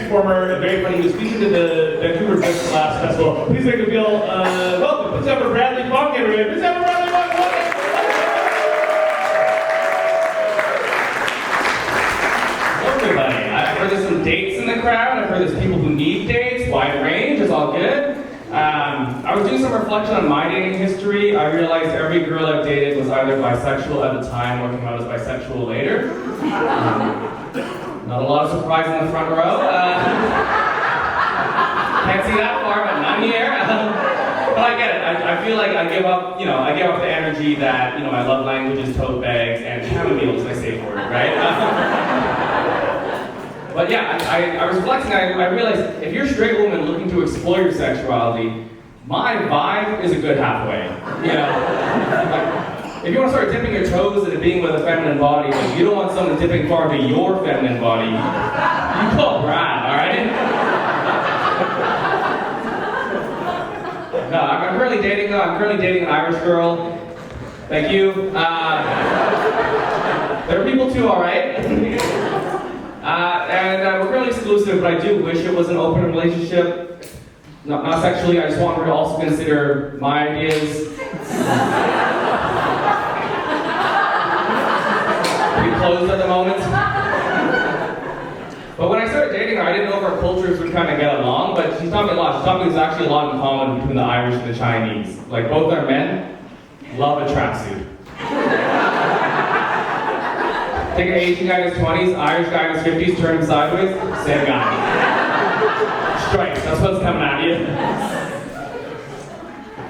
performer and very funny. He was featured in the Vancouver Business Labs Festival. Please make a feel welcome. Please have for Bradley Fung, everybody. Please have for Bradley Fung. Hello, everybody. I've heard there's some dates in the crowd. I've heard there's people who need dates. Wide range. It's all good. I was doing some reflection on my dating history. I realized every girl I've dated was either bisexual at the time or came out as bisexual later. Not a lot of surprise in the front row. Can't see that far, but none here. But I get it. I feel like I give up, I give up the energy that, my love language is tote bags and chamomile is my safe word, right? But yeah, I was reflecting, I realized if you're a straight woman looking to explore your sexuality, my vibe is a good halfway. Like, if you want to start dipping your toes into being with a feminine body, but you don't want someone dipping far into your feminine body, you call Brad, alright? No, I'm currently dating an Irish girl. Thank you. There are people too, alright? And we're currently exclusive, but I do wish it was an open relationship. Not sexually, I just want her to also consider my ideas. Pretty closed at the moment. But when I started dating her, I didn't know if our cultures would kind of get along, but she taught me a lot. She taught me there's actually a lot in common between the Irish and the Chinese. Like, both our men love a tracksuit. Take an Asian guy in his 20s, Irish guy in his 50s, turn him sideways, same guy. Strikes, that's what's coming at you.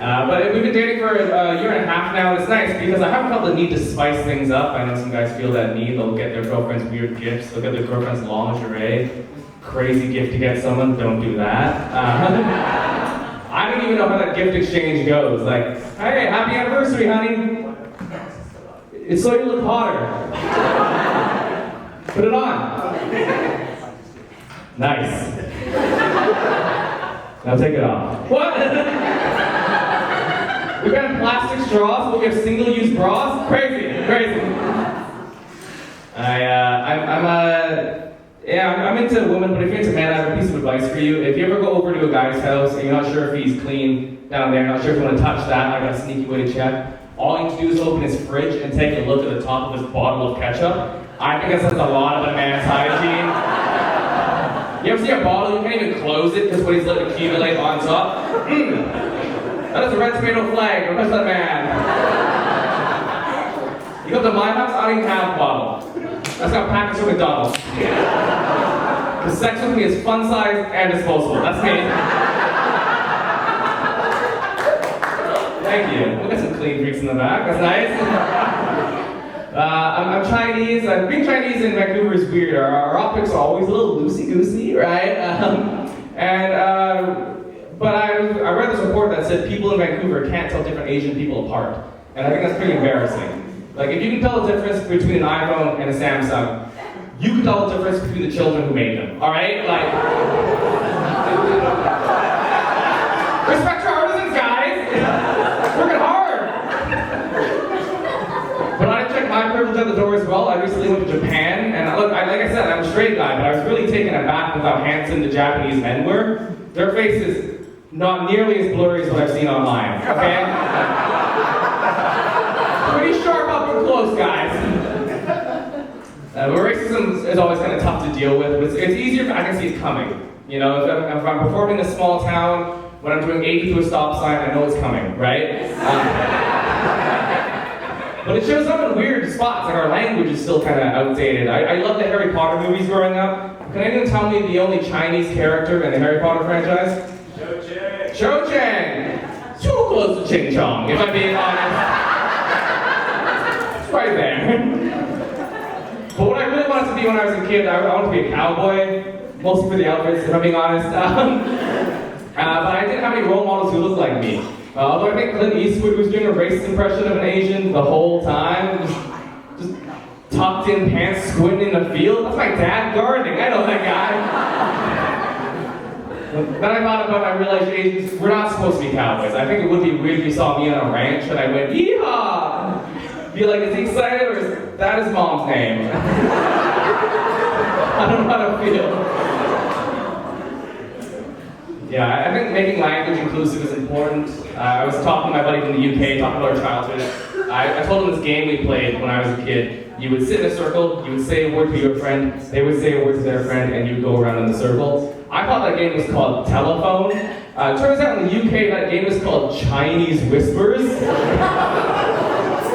But we've been dating for a year and a half now, and it's nice because I haven't felt the need to spice things up. I know some guys feel that need. They'll get their girlfriend's weird gifts, they'll get their girlfriend's lingerie. Crazy gift to get someone, don't do that. I don't even know how that gift exchange goes. Like, hey, happy anniversary, honey. It's so you look hotter. Put it on. Nice. Now take it off. What? We've got plastic straws, but we have single-use bras? Crazy. I'm into women, but if you're into men, I have a piece of advice for you. If you ever go over to a guy's house and you're not sure if he's clean down there, not sure if you want to touch that, I got a sneaky way to check. All you need to do is open his fridge and take a look at the top of his bottle of ketchup. I think that says a lot of a man's hygiene. You ever see a bottle, you can't even close it because what he's letting accumulate on top? That is a red tomato flag, don't touch that man. You come to my house, I don't even have a bottle. That's got packaged from McDonald's. Because sex with me is fun size and disposable, that's me. Thank you. We'll get some clean freaks in the back. That's nice. I'm Chinese. Being Chinese in Vancouver is weird. Our optics are always a little loosey-goosey, right? But I read this report that said people in Vancouver can't tell different Asian people apart. And I think that's pretty embarrassing. Like, if you can tell the difference between an iPhone and a Samsung, you can tell the difference between the children who made them. Alright? Like, respect your artisans, guys! Working hard! But I checked my privilege at the door as well. I recently went to Japan, and look, like I said, I'm a straight guy, but I was really taken aback with how handsome the Japanese men were. Their faces not nearly as blurry as what I've seen online, okay? Pretty sharp up and close, guys. But racism is always kind of tough to deal with. It's easier if I can see it coming. If I'm performing in a small town, when I'm doing 80 to a stop sign, I know it's coming, right? But it shows up in weird spots, like our language is still kind of outdated. I love the Harry Potter movies growing up. Can anyone tell me the only Chinese character in the Harry Potter franchise? Cho Chang! Too close to Ching Chong, if I'm being honest. It's right there. But what I really wanted to be when I was a kid, I wanted to be a cowboy, mostly for the outfits, if I'm being honest. But I didn't have any role models who looked like me. Although I think Clint Eastwood was doing a racist impression of an Asian the whole time. Just tucked in pants, squinting in the field. That's my dad gardening, I know that guy. Then I thought about it, I realized Asians, we're not supposed to be cowboys. I think it would be weird if you saw me on a ranch and I went, yeehaw! Be like, is he excited or is that his mom's name? I don't know how to feel. Yeah, I think making language inclusive is important. I was talking to my buddy from the UK, talking about our childhood. I told him this game we played when I was a kid. You would sit in a circle, you would say a word to your friend, they would say a word to their friend, and you'd go around in the circle. I thought that game was called telephone. Turns out in the UK that game is called Chinese whispers.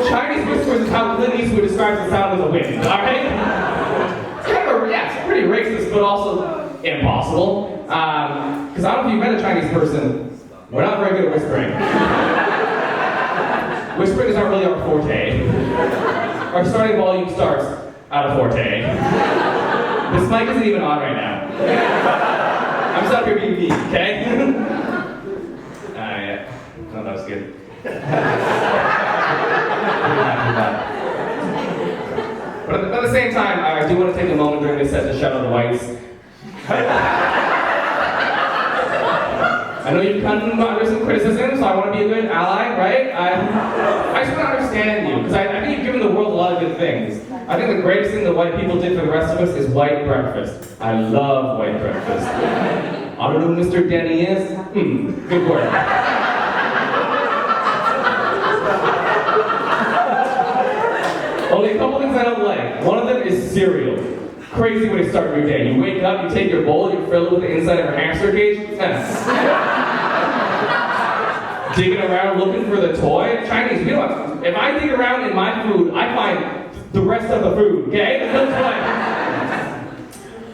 Chinese whispers is how Clint Eastwood describes the sound of the wind, alright? It's pretty racist, but also impossible. Because I don't know if you've met a Chinese person, we're not very good at whispering. Whispering is not really our forte. Our starting volume starts at a forte. This mic isn't even on right now. I'm just up here being me, okay? Yeah. No, that was good. But at the same time, I do want to take a moment during this set to shout out the whites. I know you've come under some criticism, so I want to be a good ally, right? I just want to understand you, because I think you've given the world a lot of good things. I think the greatest thing that white people did for the rest of us is white breakfast. I love white breakfast. I don't know who Mr. Denny is. Good work. Only a couple things I don't like. One of them is cereal. Crazy way to start your day. You wake up, you take your bowl, you fill it with the inside of a hamster cage. Digging around looking for the toy. Chinese, you know what? If I dig around in my food, I find the rest of the food, okay? That's why.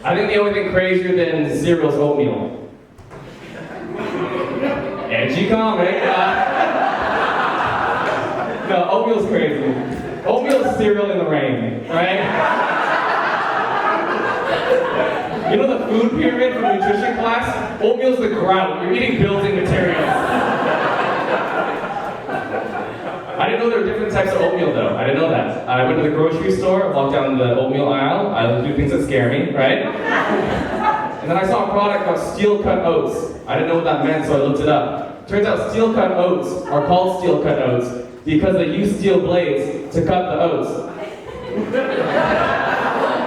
I think the only thing crazier than cereal is oatmeal. Edgy comic. No, oatmeal's crazy. Oatmeal's cereal in the rain, right? You know the food pyramid from nutrition class? Oatmeal's the grout. You're eating building materials. I didn't know there were different types of oatmeal though. I didn't know that. I went to the grocery store, walked down the oatmeal aisle. I do things that scare me, right? And then I saw a product called steel cut oats. I didn't know what that meant, so I looked it up. Turns out steel cut oats are called steel cut oats because they use steel blades to cut the oats.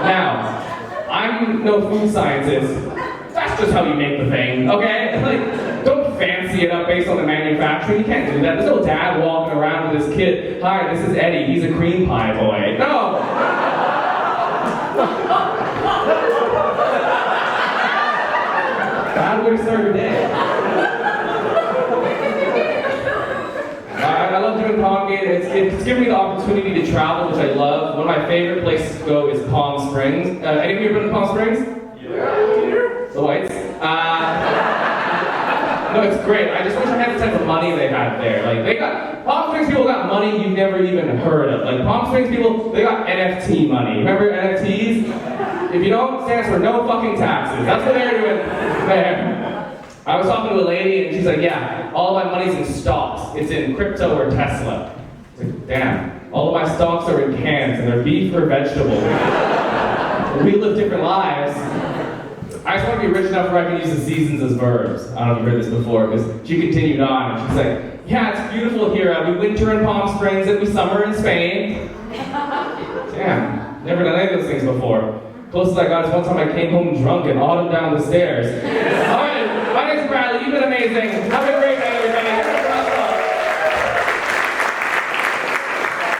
Now, I'm no food scientist. That's just how you make the thing, okay? Like, don't fancy it up based on the manufacturing. You can't do that. There's no dad walking around with his kid. Hi, this is Eddie. He's a cream pie boy. No! Bad way to start your day. I love doing Palmgate. It's given me the opportunity to travel, which I love. One of my favorite places to go is Palm Springs. Any of you ever been to Palm Springs? Yeah. The whites? No, it's great. I just wish I had the type of money they had there. Like, Palm Springs people got money you've never even heard of. Like, Palm Springs people, they got NFT money. Remember NFTs? If you don't, it stands for no fucking taxes. That's what they're doing there. I was talking to a lady and she's like, yeah, all of my money's in stocks. It's in crypto or Tesla. I was like, damn, all of my stocks are in cans and they're beef or vegetable. We live different lives. I just want to be rich enough where I can use the seasons as verbs. I don't know if you've heard this before, because she continued on and she's like, yeah, it's beautiful here. We winter in Palm Springs and we summer in Spain. Damn, never done any of those things before. Closest I got is one time I came home drunk and autumn down the stairs. All right, my name's Bradley. You've been amazing. Have a great day.